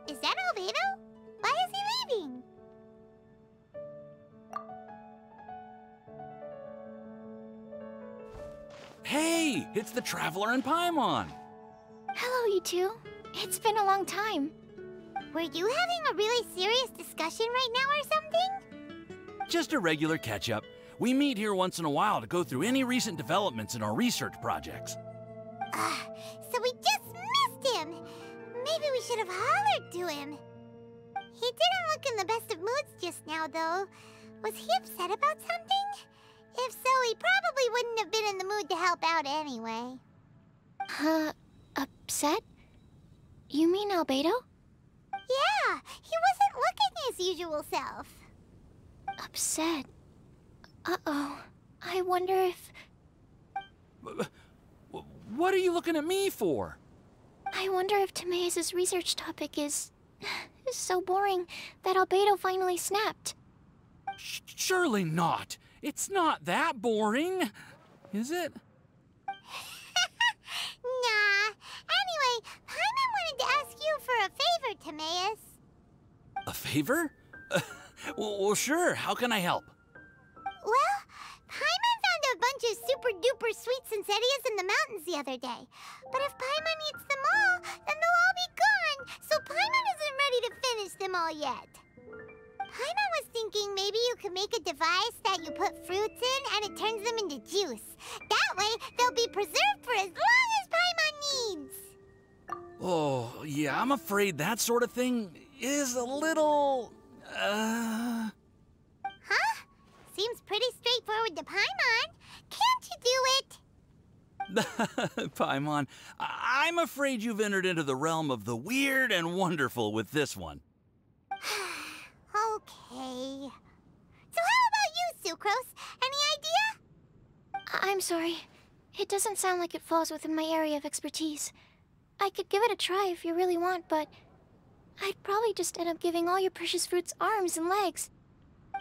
Is that Albedo? Why is he leaving? Hey, it's the Traveler and Paimon. Hello, you two. It's been a long time. Were you having a really serious discussion right now or something? Just a regular catch-up. We meet here once in a while to go through any recent developments in our research projects. So we just missed him. Maybe we should have hollered to him. He didn't look in the best of moods just now, though. Was he upset about something? If so, he probably wouldn't have been in the mood to help out anyway. Upset? You mean Albedo? Yeah, he wasn't looking his usual self. Upset? Uh-oh. I wonder if... What are you looking at me for? I wonder if Timaeus' research topic is so boring that Albedo finally snapped. Surely not. It's not that boring, is it? Nah. Anyway, Paimon wanted to ask you for a favor, Timaeus. A favor? Well, sure. How can I help? Well, Paimon found a bunch of super-duper sweet Sincerias in the mountains the other day. But if Paimon eats them all, then they'll all be gone, so Paimon isn't ready to finish them all yet. Paimon was thinking maybe you could make a device that you put fruits in and it turns them into juice. That way, they'll be preserved for as long as Paimon needs. Oh, yeah, I'm afraid that sort of thing is a little... Huh? Seems pretty straightforward to Paimon. Can't you do it? Paimon, I'm afraid you've entered into the realm of the weird and wonderful with this one. Okay. So how about you, Sucrose? Any idea? I'm sorry. It doesn't sound like it falls within my area of expertise. I could give it a try if you really want, but I'd probably just end up giving all your precious fruits arms and legs.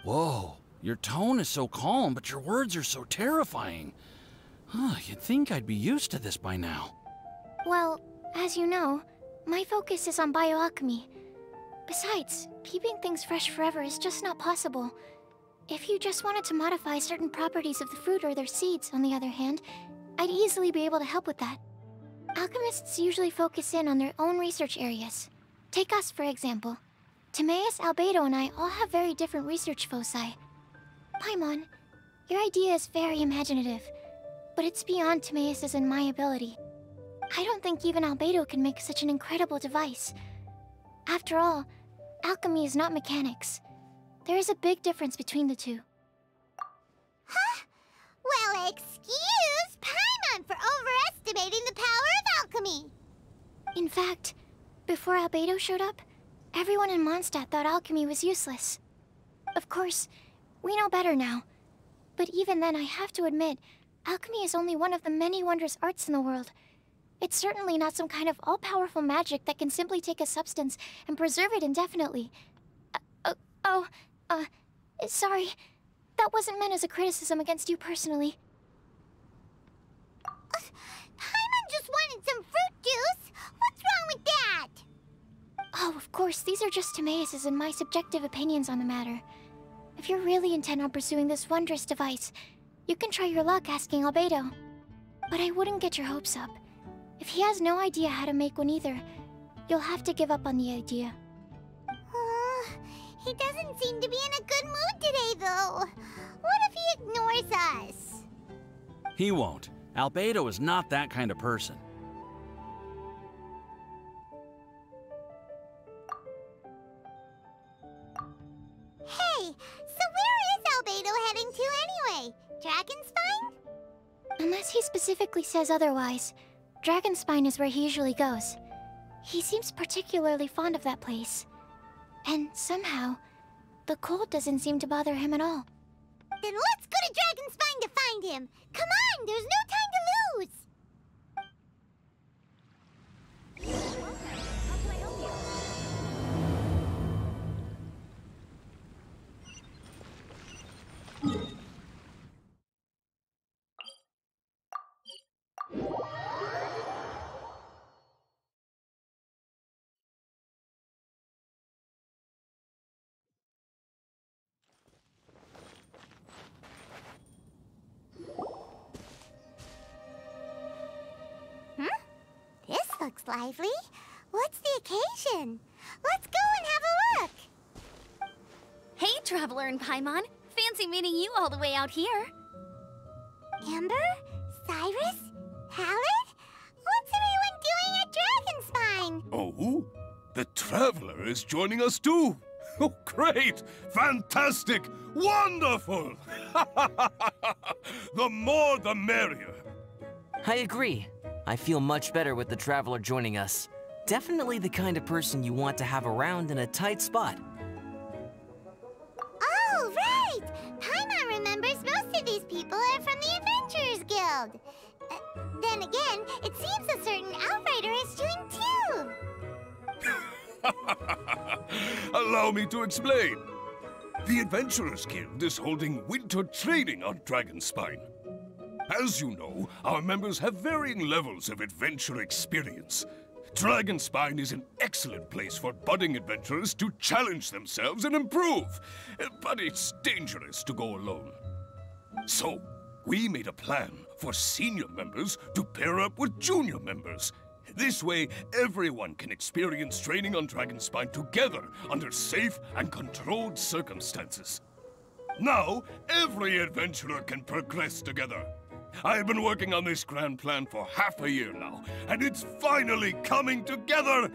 Whoa, your tone is so calm, but your words are so terrifying. You'd think I'd be used to this by now. Well, as you know, my focus is on bioalchemy. Besides, keeping things fresh forever is just not possible. If you just wanted to modify certain properties of the fruit or their seeds, on the other hand, I'd easily be able to help with that. Alchemists usually focus in on their own research areas. Take us, for example. Timaeus, Albedo, and I all have very different research foci. Paimon, your idea is very imaginative, but it's beyond Timaeus' and my ability. I don't think even Albedo can make such an incredible device. After all, alchemy is not mechanics. There is a big difference between the two. Huh? Well, excuse Paimon for overestimating the power of alchemy. In fact, before Albedo showed up, everyone in Mondstadt thought alchemy was useless. Of course, we know better now. But even then, I have to admit, alchemy is only one of the many wondrous arts in the world. It's certainly not some kind of all-powerful magic that can simply take a substance and preserve it indefinitely. Sorry. That wasn't meant as a criticism against you personally. Paimon just wanted some fruit juice. What's wrong with that? Oh, of course, these are just Timaeus' and my subjective opinions on the matter. If you're really intent on pursuing this wondrous device, you can try your luck asking Albedo. But I wouldn't get your hopes up. If he has no idea how to make one either, you'll have to give up on the idea. He doesn't seem to be in a good mood today, though. What if he ignores us? He won't. Albedo is not that kind of person. Hey, so where is Albedo heading to anyway? Dragonspine? Unless he specifically says otherwise, Dragonspine is where he usually goes. He seems particularly fond of that place. And somehow, the cold doesn't seem to bother him at all. Then let's go to Dragonspine to find him! Come on, there's no time to lose! This looks lively. What's the occasion? Let's go and have a look! Hey, Traveler and Paimon. Fancy meeting you all the way out here. Amber? Cyrus? Halid? What's everyone doing at Dragonspine? Oh, the Traveler is joining us too. Oh, great! Fantastic! Wonderful! The more the merrier. I agree. I feel much better with the Traveler joining us. Definitely the kind of person you want to have around in a tight spot. Oh, right! Paimon remembers most of these people are from the Adventurers Guild. Then again, it seems a certain Outrider is doing too. Allow me to explain. The Adventurers Guild is holding winter training on Dragonspine. As you know, our members have varying levels of adventure experience. Dragonspine is an excellent place for budding adventurers to challenge themselves and improve, but it's dangerous to go alone. So, we made a plan for senior members to pair up with junior members. This way, everyone can experience training on Dragonspine together under safe and controlled circumstances. Now, every adventurer can progress together. I've been working on this grand plan for half a year now, and it's finally coming together!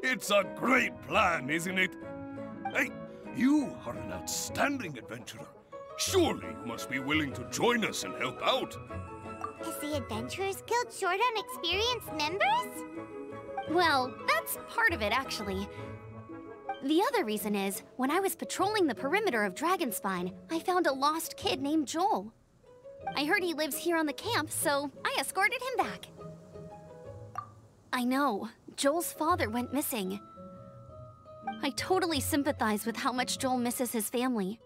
It's a great plan, isn't it? Hey, you are an outstanding adventurer. Surely you must be willing to join us and help out. Is the Adventurers Guild short on experienced members? Well, that's part of it, actually. The other reason is, when I was patrolling the perimeter of Dragonspine, I found a lost kid named Joel. I heard he lives here on the camp, so I escorted him back. I know, Joel's father went missing. I totally sympathize with how much Joel misses his family.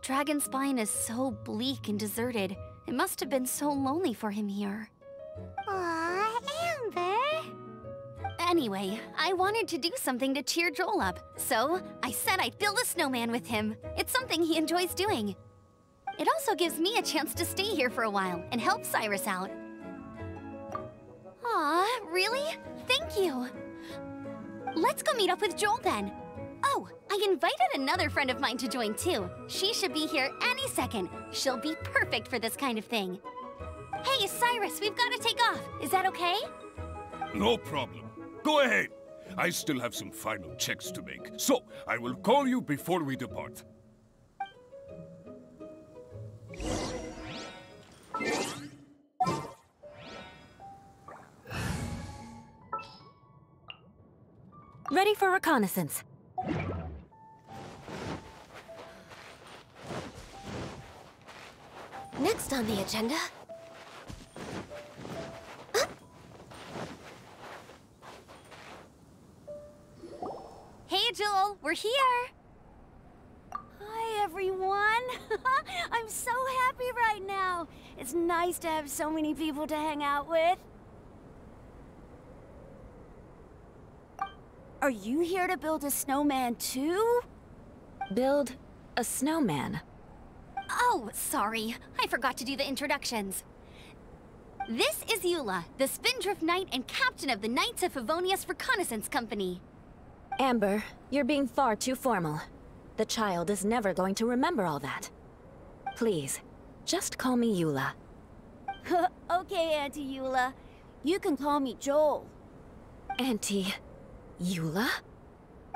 Dragonspine is so bleak and deserted. It must have been so lonely for him here. Aw, Amber! Anyway, I wanted to do something to cheer Joel up, so I said I'd build a snowman with him. It's something he enjoys doing. It also gives me a chance to stay here for a while and help Cyrus out. Aw, really? Thank you. Let's go meet up with Joel then. Oh, I invited another friend of mine to join too. She should be here any second. She'll be perfect for this kind of thing. Hey, Cyrus, we've got to take off. Is that okay? No problem. Go ahead. I still have some final checks to make, so I will call you before we depart. Ready for reconnaissance. Next on the agenda... Hey, Joel, we're here. Hi, everyone. I'm so happy right now. It's nice to have so many people to hang out with. Are you here to build a snowman too? Build a snowman? Oh, sorry. I forgot to do the introductions. This is Eula, the Spindrift Knight and captain of the Knights of Favonius Reconnaissance Company. Amber, you're being far too formal. The child is never going to remember all that. Please, just call me Eula. Okay, Auntie Eula. You can call me Joel. Auntie Eula?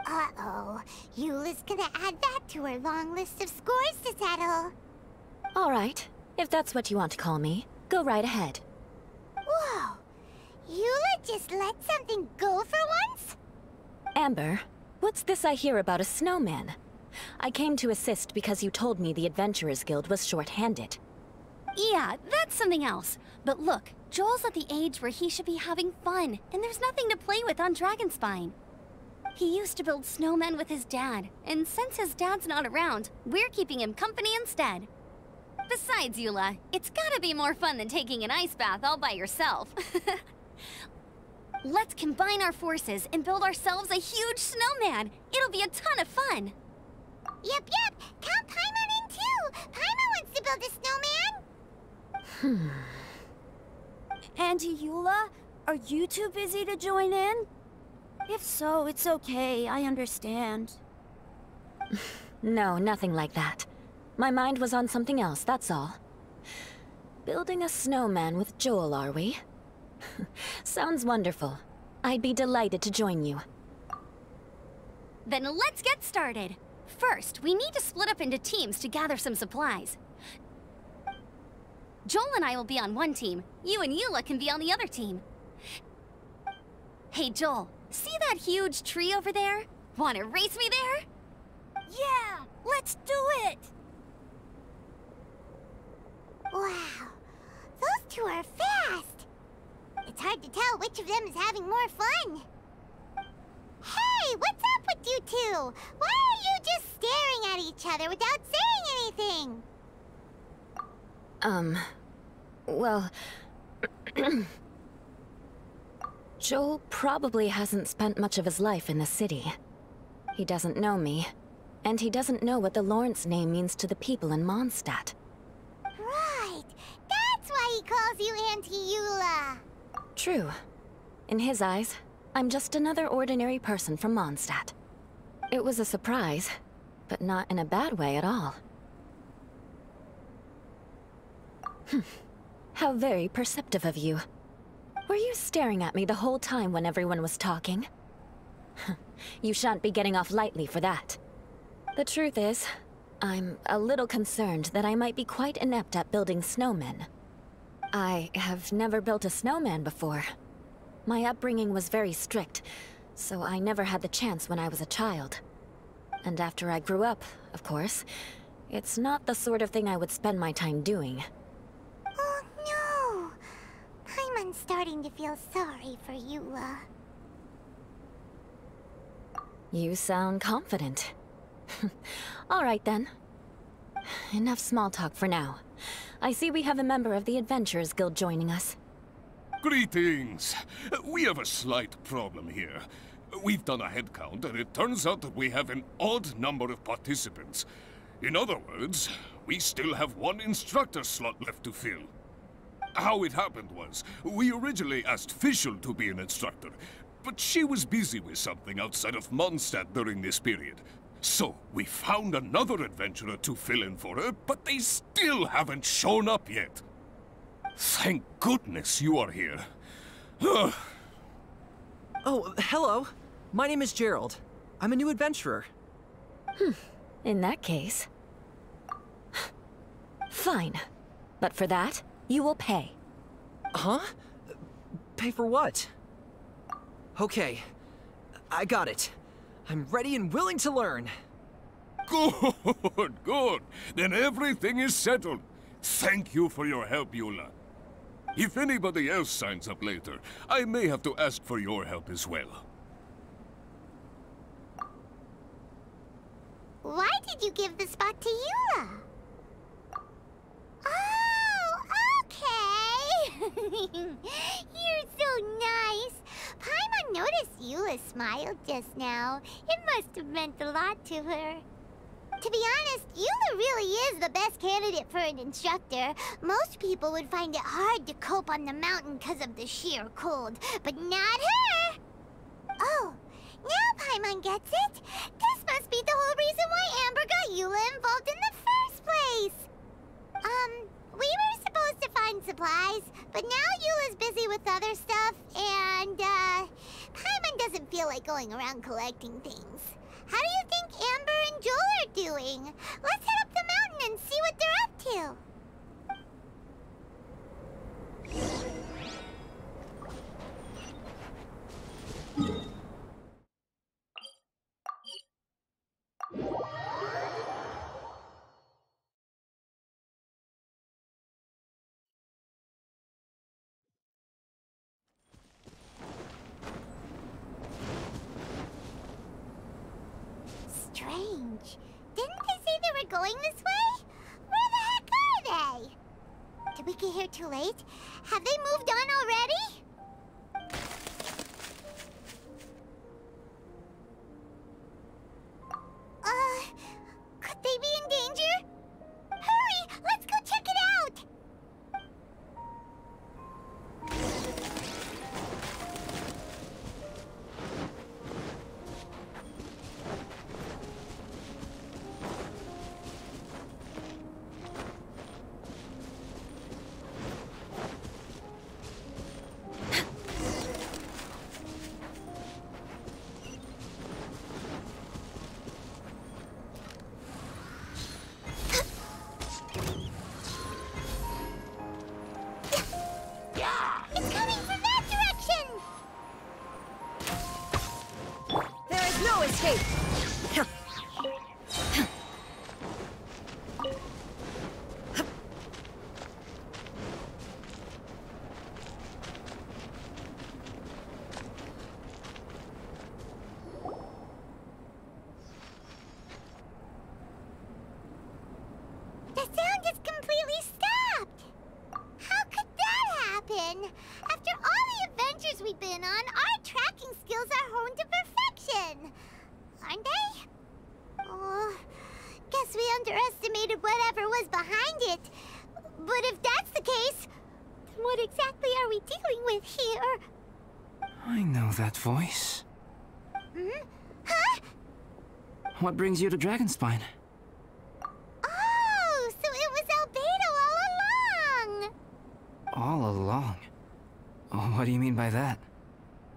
Uh-oh. Eula's gonna add that to her long list of scores to settle. All right, if that's what you want to call me, go right ahead. Whoa! Eula just let something go for once? Amber, what's this I hear about a snowman? I came to assist because you told me the Adventurers Guild was short-handed. Yeah, that's something else. But look, Joel's at the age where he should be having fun, and there's nothing to play with on Dragonspine. He used to build snowmen with his dad, and since his dad's not around, we're keeping him company instead. Besides, Eula, it's gotta be more fun than taking an ice bath all by yourself. Let's combine our forces and build ourselves a huge snowman. It'll be a ton of fun. Yep. Count Paimon in too. Paimon wants to build a snowman. Auntie Eula, are you too busy to join in? If so, it's okay. I understand. No, nothing like that. My mind was on something else, that's all. Building a snowman with Joel, are we? Sounds wonderful. I'd be delighted to join you. Then let's get started. First, we need to split up into teams to gather some supplies. Joel and I will be on one team. You and Eula can be on the other team. Hey, Joel, see that huge tree over there? Wanna race me there? Yeah, let's do it! Wow, those two are fast. It's hard to tell which of them is having more fun. Hey, what's up with you two? Why are you just staring at each other without saying anything? Well... Joel probably hasn't spent much of his life in the city. He doesn't know me, and he doesn't know what the Lawrence name means to the people in Mondstadt. Right, that's why he calls you Auntie Eula. True. In his eyes, I'm just another ordinary person from Mondstadt. It was a surprise, but not in a bad way at all. How very perceptive of you. Were you staring at me the whole time when everyone was talking? You shan't be getting off lightly for that. The truth is, I'm a little concerned that I might be quite inept at building snowmen. I have never built a snowman before. My upbringing was very strict, so I never had the chance when I was a child. And after I grew up, of course, it's not the sort of thing I would spend my time doing. Oh no! Paimon's starting to feel sorry for Eula. You sound confident. All right then. Enough small talk for now. I see we have a member of the Adventurers Guild joining us. Greetings. We have a slight problem here. We've done a head count, and it turns out that we have an odd number of participants. In other words, we still have one instructor slot left to fill. How it happened was, we originally asked Fischl to be an instructor, but she was busy with something outside of Mondstadt during this period. So, we found another adventurer to fill in for her, but they still haven't shown up yet. Thank goodness you are here. Oh, hello. My name is Gerald. I'm a new adventurer. In that case... Fine. But for that, you will pay. Huh? Pay for what? Okay. I got it. I'm ready and willing to learn. Good, good. Then everything is settled. Thank you for your help, Eula. If anybody else signs up later, I may have to ask for your help as well. Why did you give the spot to Eula? Oh, okay. You're so nice. Paimon noticed Eula smiled just now. It must have meant a lot to her. To be honest, Eula really is the best candidate for an instructor. Most people would find it hard to cope on the mountain because of the sheer cold, but not her! Oh, now Paimon gets it. This must be the whole reason why Amber got Eula involved in the first place. We were supposed to find supplies, but now Eula's busy with other stuff, and, Paimon doesn't feel like going around collecting things. How do you think Amber and Joel are doing? Let's head up the mountain and see what they're up to. strange. Didn't they say they were going this way? Where the heck are they? Did we get here too late? Have they moved on already? Could they be in danger? Hurry! Let's go check it out! It's coming from that direction! There is no escape! The sound is completely stopped! How could that happen? After all the adventures we've been on, our tracking skills are honed to perfection! Aren't they? Oh, guess we underestimated whatever was behind it. But if that's the case, then what exactly are we dealing with here? I know that voice. Hmm? Huh? What brings you to Dragonspine? Oh, so it was Albedo all along! All along? Oh, what do you mean by that?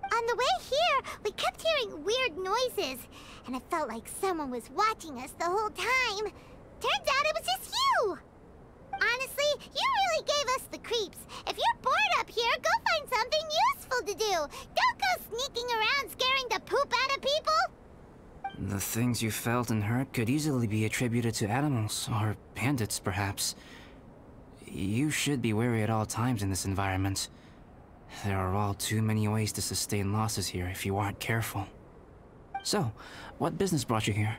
On the way here, we kept hearing weird noises, and it felt like someone was watching us the whole time. Turns out it was just you! Honestly, you really gave us the creeps. If you're bored up here, go find something useful to do. Don't go sneaking around scaring the poop out of people. The things you felt and heard could easily be attributed to animals, or bandits, perhaps. You should be wary at all times in this environment. There are all too many ways to sustain losses here if you aren't careful. So, what business brought you here?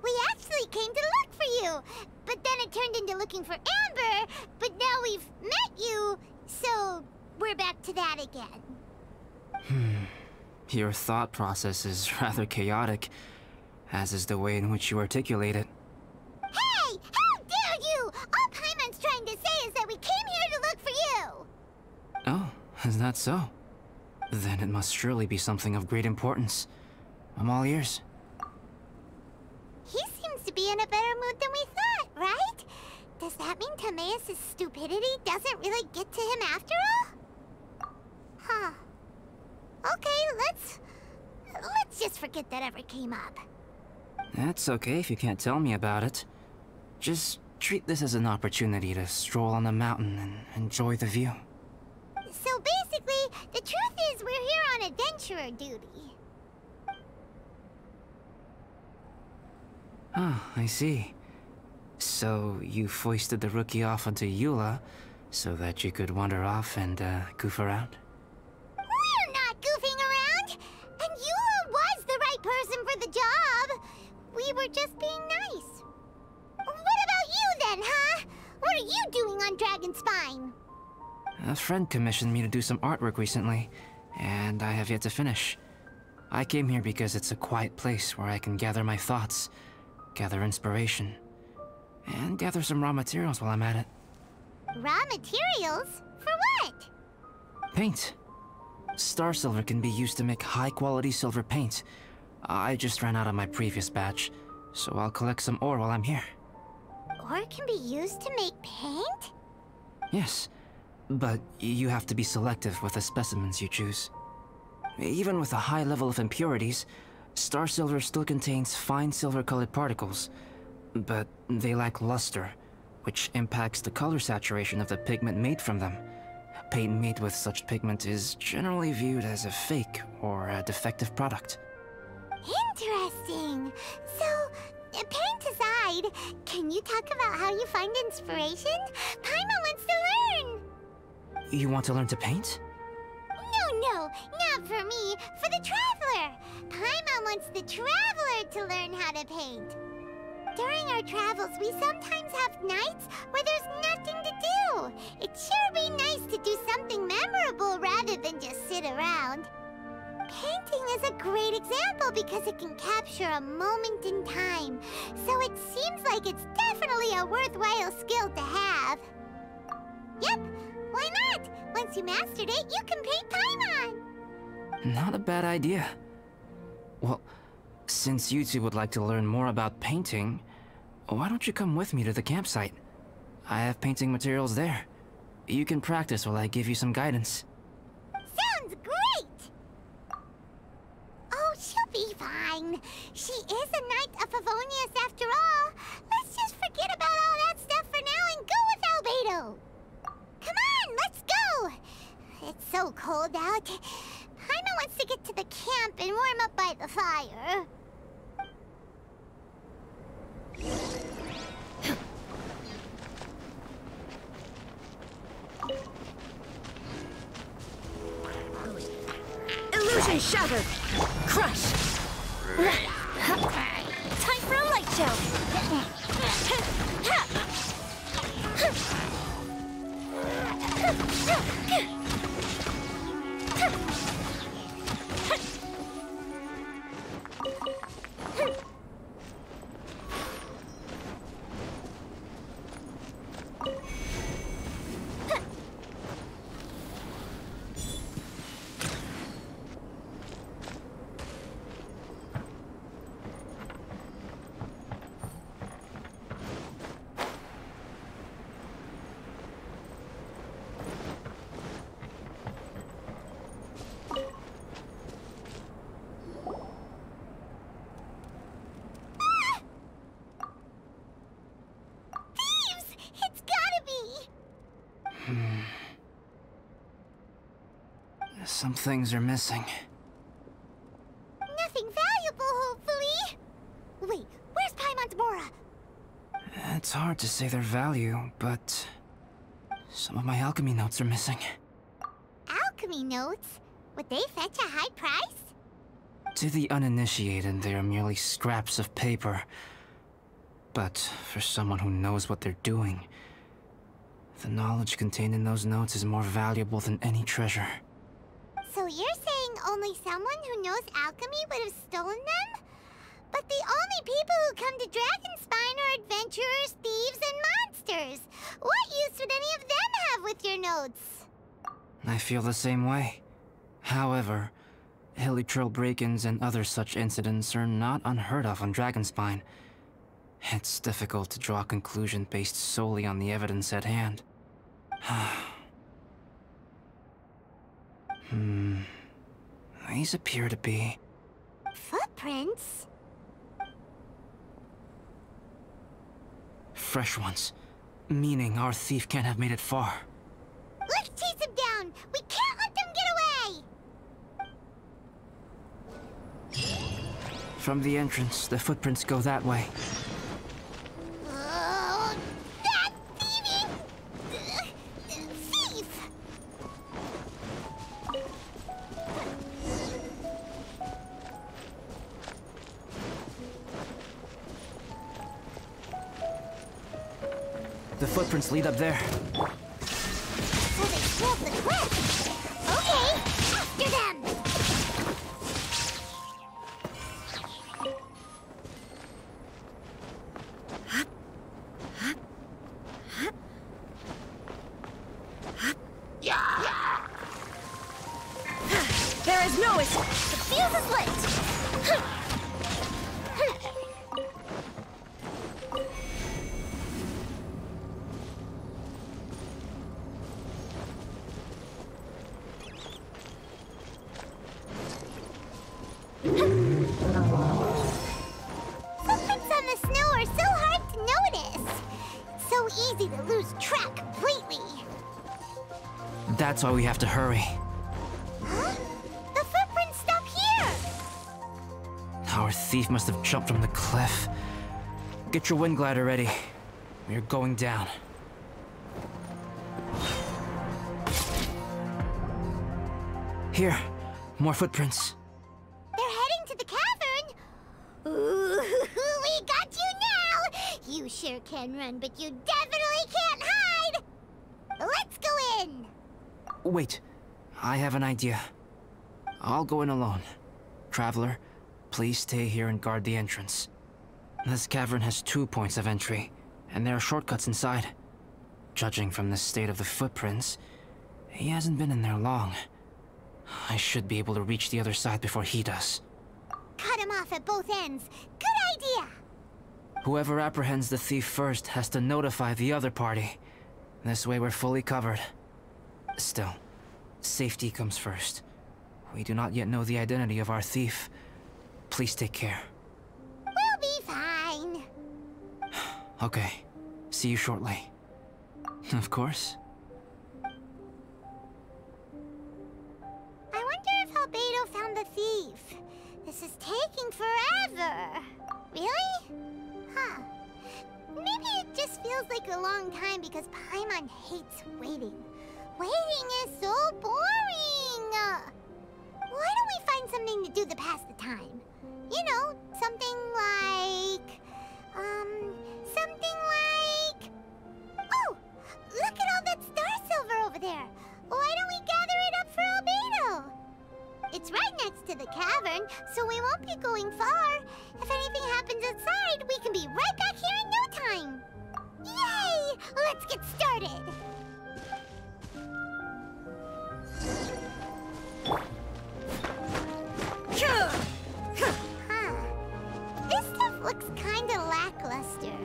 We actually came to look for you, but then it turned into looking for Amber, but now we've met you, so we're back to that again. Your thought process is rather chaotic, as is the way in which you articulate it. Hey! How dare you! All Paimon's trying to say is that we came here to look for you! Oh, is that so? Then it must surely be something of great importance. I'm all ears. He seems to be in a better mood than we thought, right? Does that mean Timaeus' stupidity doesn't really get to him after all? Huh. Okay, let's just forget that ever came up. That's okay if you can't tell me about it. Just treat this as an opportunity to stroll on the mountain and enjoy the view. So basically, the truth is we're here on adventurer duty. Ah, I see. So you foisted the rookie off onto Eula so that you could wander off and goof around? We're not goofing around! And Eula was the right person for the job! We were just being nice. What about you then, huh? What are you doing on Dragonspine? A friend commissioned me to do some artwork recently, and I have yet to finish. I came here because it's a quiet place where I can gather my thoughts, gather inspiration, and gather some raw materials while I'm at it. Raw materials? For what? Paint. Star silver can be used to make high-quality silver paint. I just ran out of my previous batch, so I'll collect some ore while I'm here. Ore can be used to make paint? Yes, but you have to be selective with the specimens you choose. Even with a high level of impurities, star silver still contains fine silver-colored particles, but they lack luster, which impacts the color saturation of the pigment made from them. Paint made with such pigment is generally viewed as a fake or a defective product. Interesting. So, paint aside, can you talk about how you find inspiration? Paimon wants to learn! You want to learn to paint? No, not for me. For the Traveler. Paimon wants the Traveler eager to learn how to paint. During our travels, we sometimes have nights where there's nothing to do. It'd sure be nice to do something memorable rather than just sit around. Painting is a great example because it can capture a moment in time. So it seems like it's definitely a worthwhile skill to have. Yep, why not? Once you mastered it, you can paint Paimon. Not a bad idea. Well, since you two would like to learn more about painting, why don't you come with me to the campsite? I have painting materials there. You can practice while I give you some guidance. Sounds great! Oh, she'll be fine. She is a Knight of Favonius after all. Let's just forget about all that stuff for now and go with Albedo. Come on, let's go! It's so cold out. Paimon wants to get to the camp and warm up by the fire. Illusion shattered! Crush! Time for a light show! Some things are missing. Nothing valuable, hopefully. Wait, where's Paimon's Mora? It's hard to say their value, but some of my alchemy notes are missing. Alchemy notes? Would they fetch a high price? To the uninitiated, they are merely scraps of paper. But for someone who knows what they're doing, the knowledge contained in those notes is more valuable than any treasure. So you're saying only someone who knows alchemy would have stolen them? But the only people who come to Dragonspine are adventurers, thieves, and monsters. What use would any of them have with your notes? I feel the same way. However, Hilichurl break-ins and other such incidents are not unheard of on Dragonspine. It's difficult to draw a conclusion based solely on the evidence at hand. These appear to be... Footprints? fresh ones. Meaning our thief can't have made it far. Let's chase him down! We can't let them get away! From the entrance, the footprints go that way. That thieving... thief! The footprints lead up there. So they scaled the cliff! Okay, after them! There is no escape! The fuse is lit! Footprints on the snow are so hard to notice. It's so easy to lose track completely. That's why we have to hurry. Huh? The footprints stop here! Our thief must have jumped from the cliff. Get your wind glider ready. We're going down. Here, more footprints. They're heading to the cavern. Ooh. You sure can run, but you definitely can't hide! Let's go in! Wait, I have an idea. I'll go in alone. Traveler, please stay here and guard the entrance. This cavern has 2 points of entry, and there are shortcuts inside. Judging from the state of the footprints, he hasn't been in there long. I should be able to reach the other side before he does. Cut him off at both ends. Good idea! Whoever apprehends the thief first has to notify the other party. This way we're fully covered. Still, safety comes first. We do not yet know the identity of our thief. Please take care. We'll be fine. Okay. See you shortly. Of course. I wonder if Albedo found the thief. This is taking forever. Really? Huh. Maybe it just feels like a long time because Paimon hates waiting. Waiting is so boring! Why don't we find something to do to pass the time? You know, something like... Oh! Look at all that star silver over there! Why don't we gather it up for Albedo? It's right next to the cavern, so we won't be going far. If anything happens outside, we can be right back here in no time. Yay! Let's get started! Huh. This stuff looks kinda lackluster.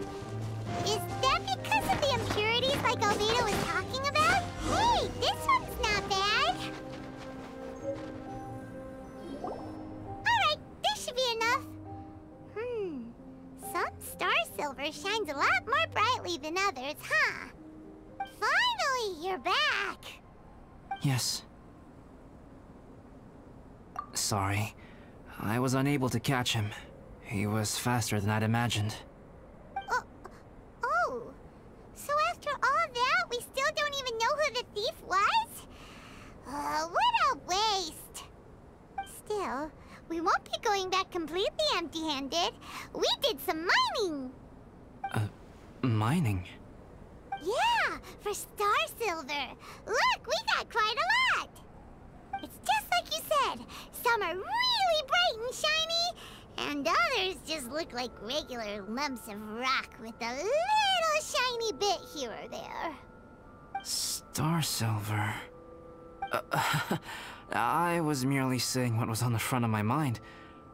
Is that because of the impurities like Albedo was talking about? Hey, this one's not bad! Alright, this should be enough. Some star silver shines a lot more brightly than others, huh? Finally, you're back! Yes. Sorry. I was unable to catch him. He was faster than I'd imagined. Oh. So after all that, we still don't even know who the thief was? What a waste! Still, we won't be going back completely empty-handed. We did some mining! Mining? Yeah, for star silver. Look, we got quite a lot! It's just like you said. Some are really bright and shiny, and others just look like regular lumps of rock with a little shiny bit here or there. Star silver. I was merely saying what was on the front of my mind.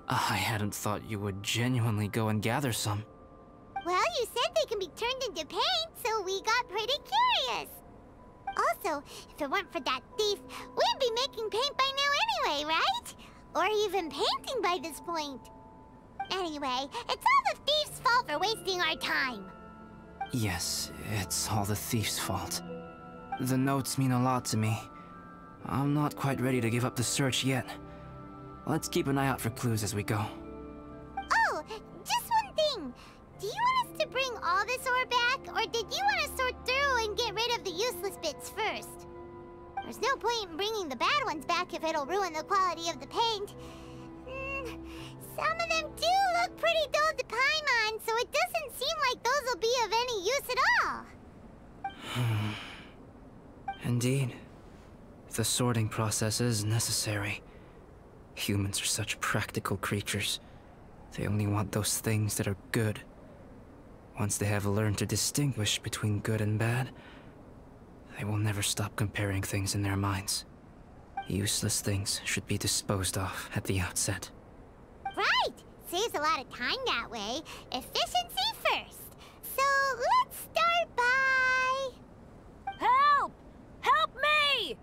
I hadn't thought you would genuinely go and gather some. Well, you said they can be turned into paint, so we got pretty curious. Also, if it weren't for that thief, we'd be making paint by now anyway, right? Or even painting by this point. Anyway, it's all the thief's fault for wasting our time. Yes, it's all the thief's fault. The notes mean a lot to me. I'm not quite ready to give up the search yet. Let's keep an eye out for clues as we go. Oh, just one thing. Do you want us to bring all this ore back, or did you want to sort through and get rid of the useless bits first? There's no point in bringing the bad ones back if it'll ruin the quality of the paint. Some of them do look pretty dull to Paimon, so it doesn't seem like those will be of any use at all. Indeed. The sorting process is necessary. Humans are such practical creatures. They only want those things that are good. Once they have learned to distinguish between good and bad, they will never stop comparing things in their minds. Useless things should be disposed of at the outset. Right! Saves a lot of time that way. Efficiency first. So let's start by... Help! Help me!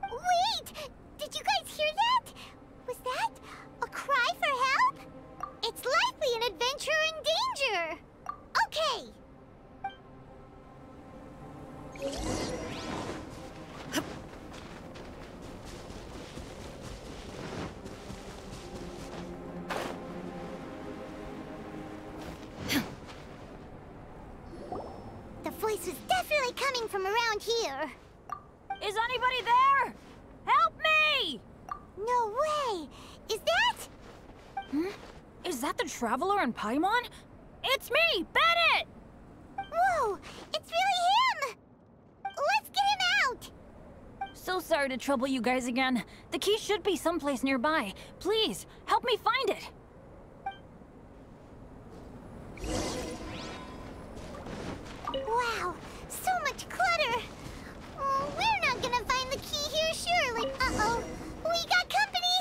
Wait! Did you guys hear that? Was that a cry for help? It's likely an adventurer in danger. Okay. The voice was definitely coming from around here. Is anybody there? Help me! No way! Is that... Is that the Traveler and Paimon? It's me, Bennett! No! It's really him! Let's get him out! So sorry to trouble you guys again. The key should be someplace nearby. Please, help me find it. Wow, so much clutter! Oh, we're not gonna find the key here, surely. Uh-oh, we got company!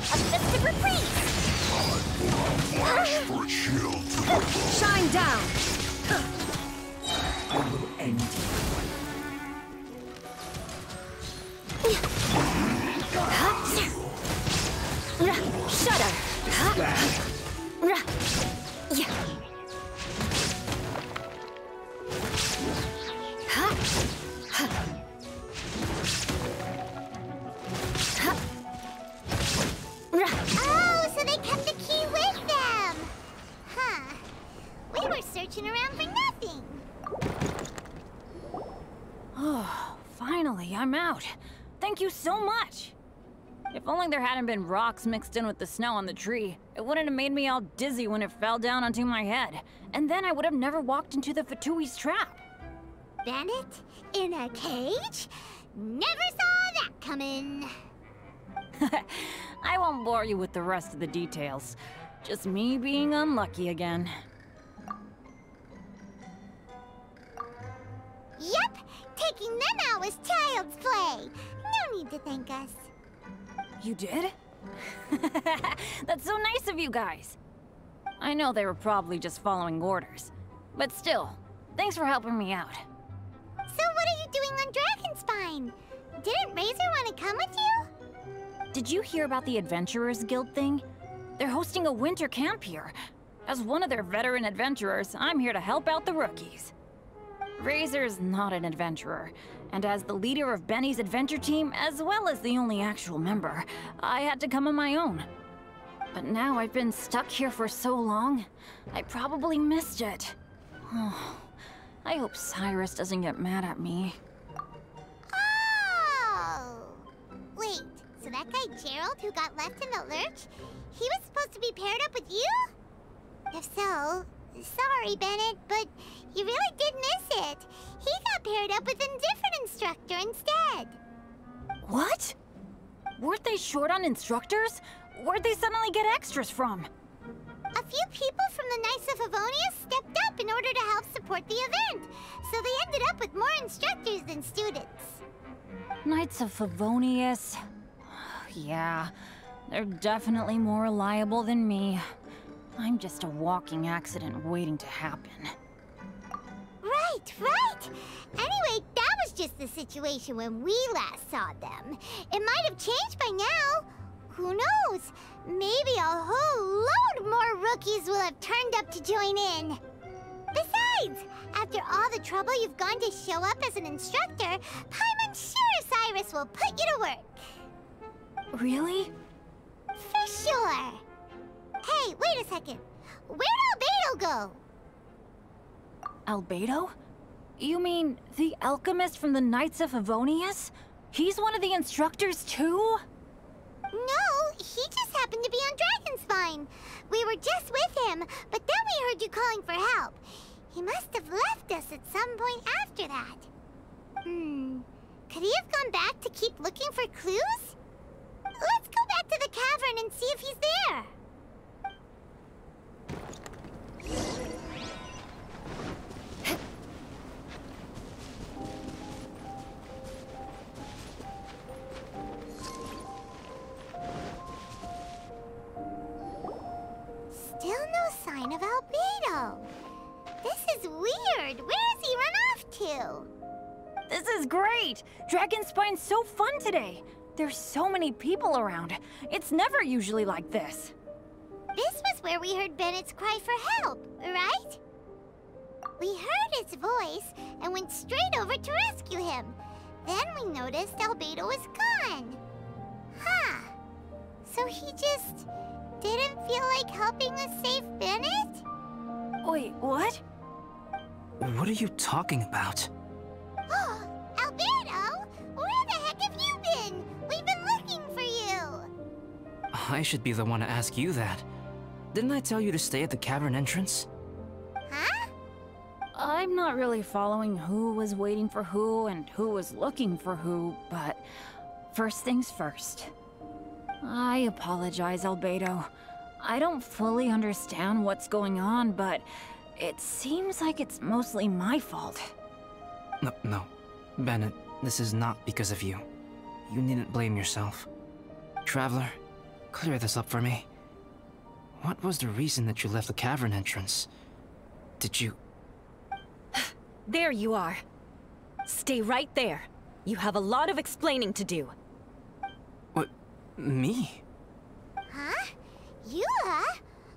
A festive retreat! Flash for a shield to the Shine down! End. Shudder! Oh, so they kept the key with them! Huh. We were searching around for nothing. Oh, finally, I'm out. Thank you so much. If only there hadn't been rocks mixed in with the snow on the tree, it wouldn't have made me all dizzy when it fell down onto my head. And then I would have never walked into the Fatui's trap. Bandit? In a cage? Never saw that coming. I won't bore you with the rest of the details. Just me being unlucky again. Yep, taking them out was child's play. No need to thank us. You did? That's so nice of you guys. I know they were probably just following orders. But still, thanks for helping me out. So what are you doing on Dragonspine? Didn't Razor want to come with you? Did you hear about the Adventurers Guild thing? They're hosting a winter camp here. As one of their veteran adventurers, I'm here to help out the rookies. Razor's not an adventurer, and as the leader of Benny's adventure team, as well as the only actual member, I had to come on my own. But now I've been stuck here for so long, I probably missed it. Oh, I hope Cyrus doesn't get mad at me. Oh! Wait, so that guy Gerald who got left in the lurch, he was supposed to be paired up with you? If so, sorry, Bennett, but you really did miss it. He got paired up with a different instructor instead. What? Weren't they short on instructors? Where'd they suddenly get extras from? A few people from the Knights of Favonius stepped up in order to help support the event, so they ended up with more instructors than students. Knights of Favonius. Yeah, they're definitely more reliable than me. I'm just a walking accident waiting to happen. Right. Anyway, that was just the situation when we last saw them. It might have changed by now. Who knows? Maybe a whole load more rookies will have turned up to join in. Besides, after all the trouble you've gone to show up as an instructor, Paimon's sure Cyrus will put you to work. Really? For sure. Hey, wait a second. Where'd Albedo go? Albedo? You mean the alchemist from the Knights of Favonius? He's one of the instructors too? No, he just happened to be on Dragonspine. We were just with him, but then we heard you calling for help. He must have left us at some point after that. Could he have gone back to keep looking for clues? Let's go back to the cavern and see if he's there. Still no sign of Albedo. This is weird. Where has he run off to? This is great! Dragonspine's so fun today! There's so many people around. It's never usually like this. This was where we heard Bennett's cry for help, right? We heard his voice and went straight over to rescue him. Then we noticed Albedo was gone. Huh. So he just didn't feel like helping us save Bennett? Wait, what? What are you talking about? Oh, Albedo! Where the heck have you been? We've been looking for you! I should be the one to ask you that. Didn't I tell you to stay at the cavern entrance? Huh? I'm not really following who was waiting for who and who was looking for who, but first things first. I apologize, Albedo. I don't fully understand what's going on, but it seems like it's mostly my fault. No. Bennett, this is not because of you. You needn't blame yourself. Traveler, clear this up for me. What was the reason that you left the cavern entrance? Did you... There you are. Stay right there. You have a lot of explaining to do. What? Me? Huh? Eula?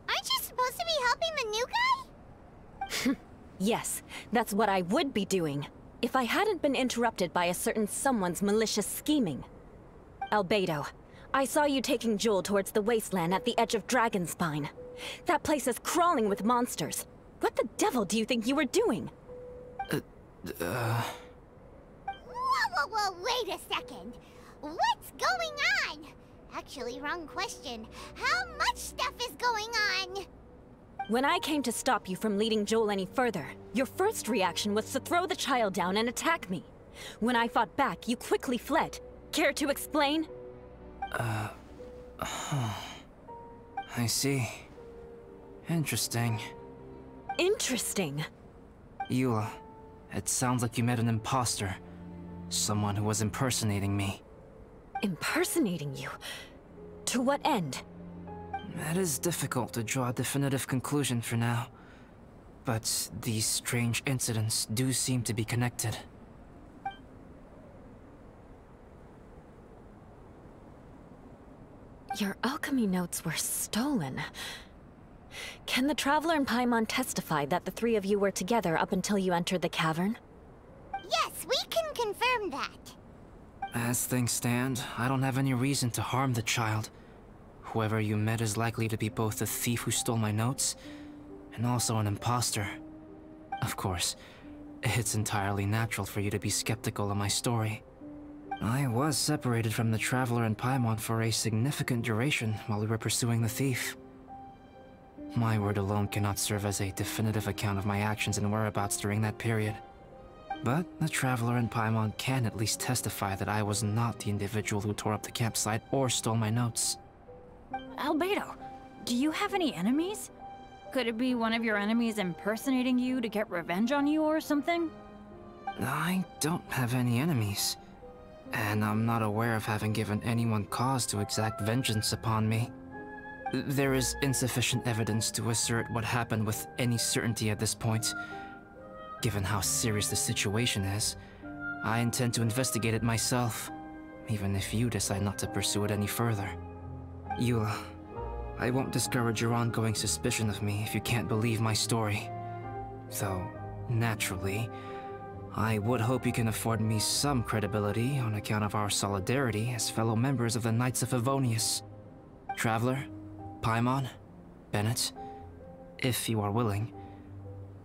Aren't you supposed to be helping the new guy? Yes, that's what I would be doing, if I hadn't been interrupted by a certain someone's malicious scheming. Albedo, I saw you taking Joel towards the wasteland at the edge of Dragonspine. That place is crawling with monsters. What the devil do you think you were doing? Whoa, wait a second. What's going on? Actually, wrong question. How much stuff is going on? When I came to stop you from leading Joel any further, your first reaction was to throw the child down and attack me. When I fought back, you quickly fled. Care to explain? I see. Interesting. Interesting. Eula, it sounds like you met an imposter. Someone who was impersonating me. Impersonating you? To what end? It is difficult to draw a definitive conclusion for now. But these strange incidents do seem to be connected. Your alchemy notes were stolen. Can the Traveler and Paimon testify that the three of you were together up until you entered the cavern? Yes, we can confirm that. As things stand, I don't have any reason to harm the child. Whoever you met is likely to be both the thief who stole my notes, and also an imposter. Of course, it's entirely natural for you to be skeptical of my story. I was separated from the Traveler and Paimon for a significant duration while we were pursuing the thief. My word alone cannot serve as a definitive account of my actions and whereabouts during that period. But the Traveler and Paimon can at least testify that I was not the individual who tore up the campsite or stole my notes. Albedo, do you have any enemies? Could it be one of your enemies impersonating you to get revenge on you or something? I don't have any enemies. And I'm not aware of having given anyone cause to exact vengeance upon me. There is insufficient evidence to assert what happened with any certainty at this point. Given how serious the situation is, I intend to investigate it myself, even if you decide not to pursue it any further. Eula, I won't discourage your ongoing suspicion of me if you can't believe my story. Though, naturally, I would hope you can afford me some credibility on account of our solidarity as fellow members of the Knights of Favonius. Traveler, Paimon, Bennett, if you are willing,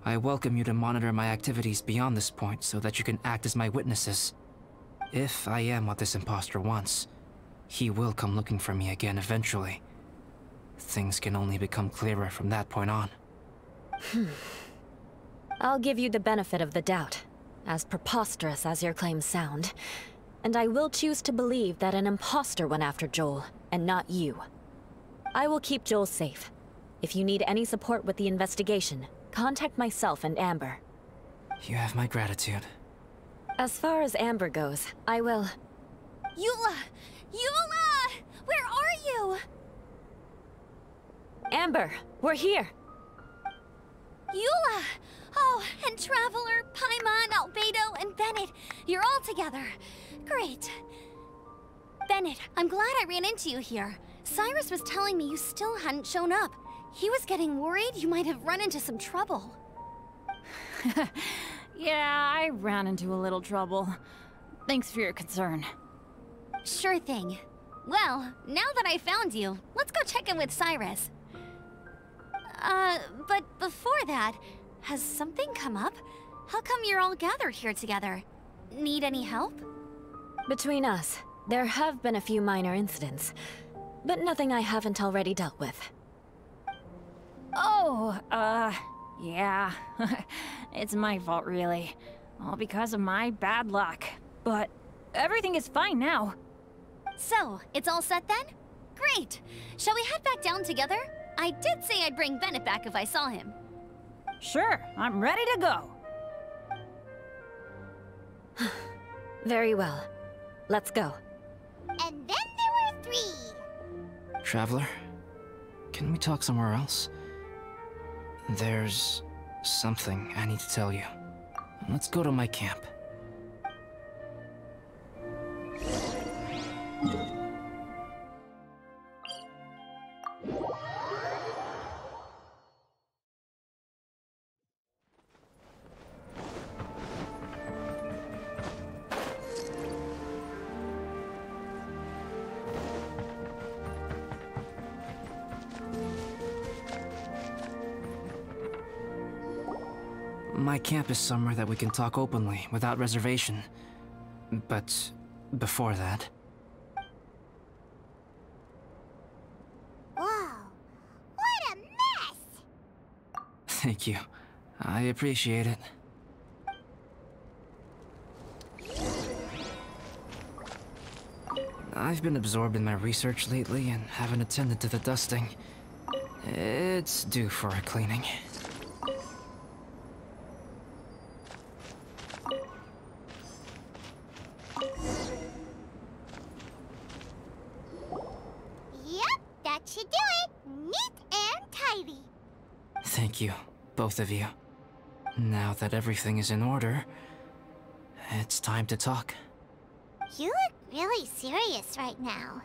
I welcome you to monitor my activities beyond this point so that you can act as my witnesses. If I am what this imposter wants, he will come looking for me again eventually. Things can only become clearer from that point on. I'll give you the benefit of the doubt, as preposterous as your claims sound. And I will choose to believe that an imposter went after Joel, and not you. I will keep Joel safe. If you need any support with the investigation, contact myself and Amber. You have my gratitude. As far as Amber goes, I will... Eula! Eula! Where are you? Amber, we're here! Eula! Oh, and Traveler, Paimon, Albedo, and Bennett. You're all together. Great. Bennett, I'm glad I ran into you here. Cyrus was telling me you still hadn't shown up. He was getting worried you might have run into some trouble. Yeah, I ran into a little trouble. Thanks for your concern. Sure thing. Well, now that I found you, let's go check in with Cyrus. But before that, has something come up? How come you're all gathered here together? Need any help? Between us, there have been a few minor incidents. but nothing I haven't already dealt with. Oh, yeah. It's my fault, really. All because of my bad luck. But everything is fine now. So, it's all set then? Great! Shall we head back down together? I did say I'd bring Bennett back if I saw him. Sure, I'm ready to go. Very well. Let's go. And then there were 3. Traveler, can we talk somewhere else? There's something I need to tell you. Let's go to my camp. My camp is somewhere that we can talk openly, without reservation. But before that... Whoa, what a mess! Thank you. I appreciate it. I've been absorbed in my research lately and haven't attended to the dusting. It's due for a cleaning. Yep, that should do it. Neat and tidy. Thank you, both of you. Now that everything is in order, it's time to talk. You look really serious right now.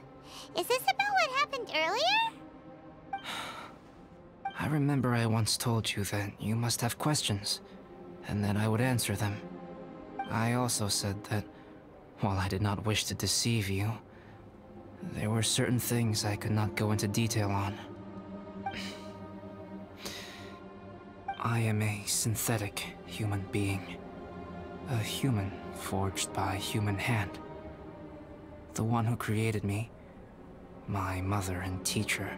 Is this about what happened earlier? I remember I once told you that you must have questions, and that I would answer them. I also said that, while I did not wish to deceive you, there were certain things I could not go into detail on. I am a synthetic human being. A human forged by human hand. The one who created me, my mother and teacher.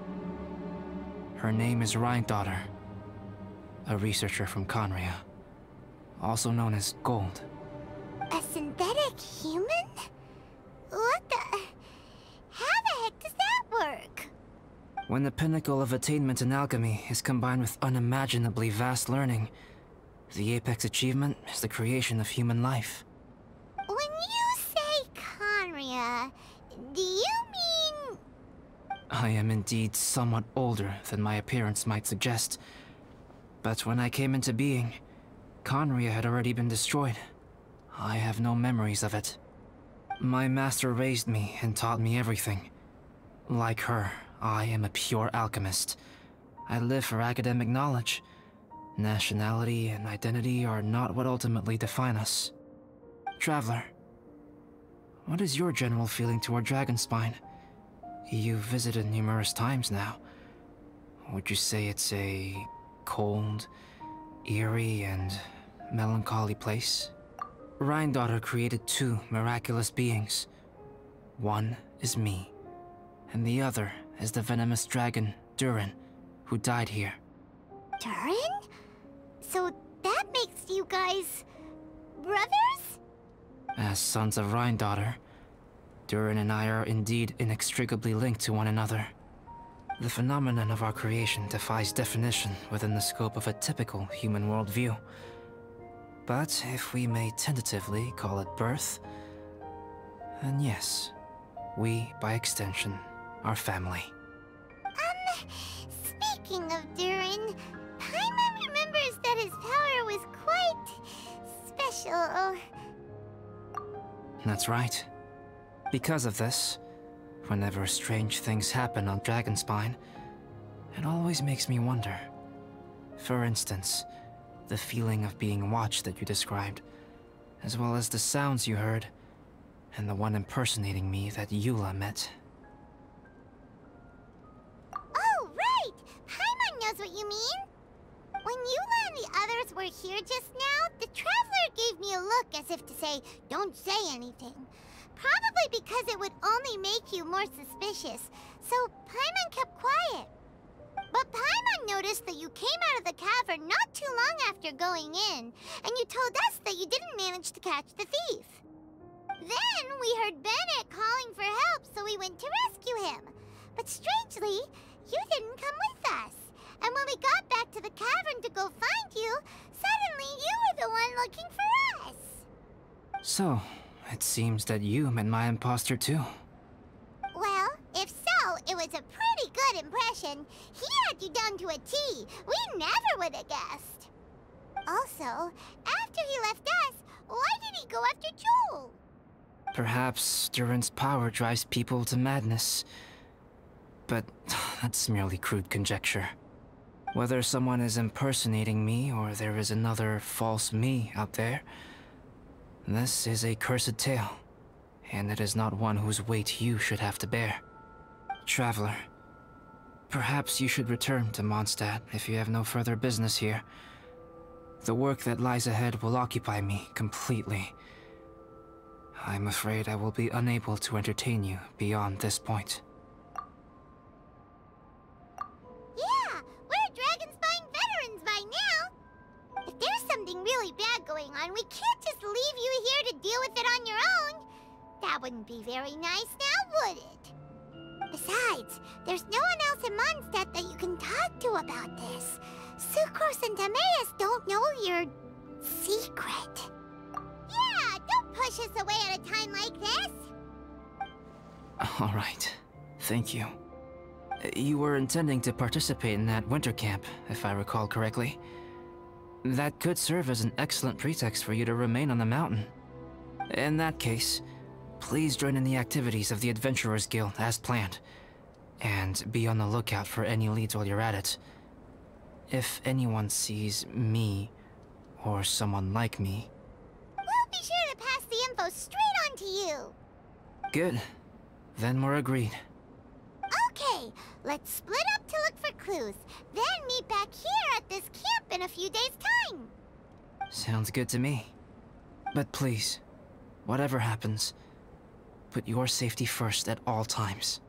Her name is Rhyndaughtr, a researcher from Khaenri'ah, also known as Gold. A synthetic human? What the... How the heck does that work? When the pinnacle of attainment in alchemy is combined with unimaginably vast learning, the apex achievement is the creation of human life. When you say Khaenri'ah, do you mean... I am indeed somewhat older than my appearance might suggest. But when I came into being, Khaenri'ah had already been destroyed. I have no memories of it. My master raised me and taught me everything. Like her, I am a pure alchemist. I live for academic knowledge. Nationality and identity are not what ultimately define us. Traveler, what is your general feeling toward Dragonspine? You've visited numerous times now. Would you say it's a cold, eerie, and melancholy place? Rhyndaughtr created 2 miraculous beings. One is me, and the other is the venomous dragon, Durin, who died here. Durin? So that makes you guys... brothers? As sons of Rhyndaughtr, Durin and I are indeed inextricably linked to one another. The phenomenon of our creation defies definition within the scope of a typical human worldview. But if we may tentatively call it birth, then yes, we, by extension, are family. Speaking of Durin, Paimon remembers that his power was quite... special. That's right. Because of this, whenever strange things happen on Dragonspine, it always makes me wonder. For instance, the feeling of being watched that you described, as well as the sounds you heard, and the one impersonating me that Eula met. Oh, right! Paimon knows what you mean! When Eula and the others were here just now, the Traveler gave me a look as if to say, don't say anything. Probably because it would only make you more suspicious. so Paimon kept quiet. But Paimon noticed that you came out of the cavern not too long after going in, and you told us that you didn't manage to catch the thief. Then we heard Bennett calling for help, so we went to rescue him. But strangely, you didn't come with us. And when we got back to the cavern to go find you, suddenly you were the one looking for us. So, it seems that you met my imposter too. Well, if so, it was a pretty good impression. He had you down to a T. We never would have guessed. Also, after he left us, why did he go after Joel? Perhaps Duran's power drives people to madness. But that's merely crude conjecture. Whether someone is impersonating me or there is another false me out there, this is a cursed tale, and it is not one whose weight you should have to bear. Traveler, perhaps you should return to Mondstadt if you have no further business here. The work that lies ahead will occupy me completely. I'm afraid I will be unable to entertain you beyond this point. Yeah, we're Dragonspine veterans by now. If there's something really bad going on, we can't just leave you here to deal with it on your own. That wouldn't be very nice now, would it? Besides, there's no one else in Mondstadt that you can talk to about this. Sucrose and Timaeus don't know your secret. Yeah, don't push us away at a time like this. All right, thank you. You were intending to participate in that winter camp, if I recall correctly. That could serve as an excellent pretext for you to remain on the mountain. In that case, please join in the activities of the Adventurers Guild as planned, and be on the lookout for any leads while you're at it. If anyone sees me, or someone like me... We'll be sure to pass the info straight on to you. Good. Then we're agreed. Okay, let's split up to look for clues, then meet back here at this camp in a few days' time. Sounds good to me. But please, whatever happens, put your safety first at all times.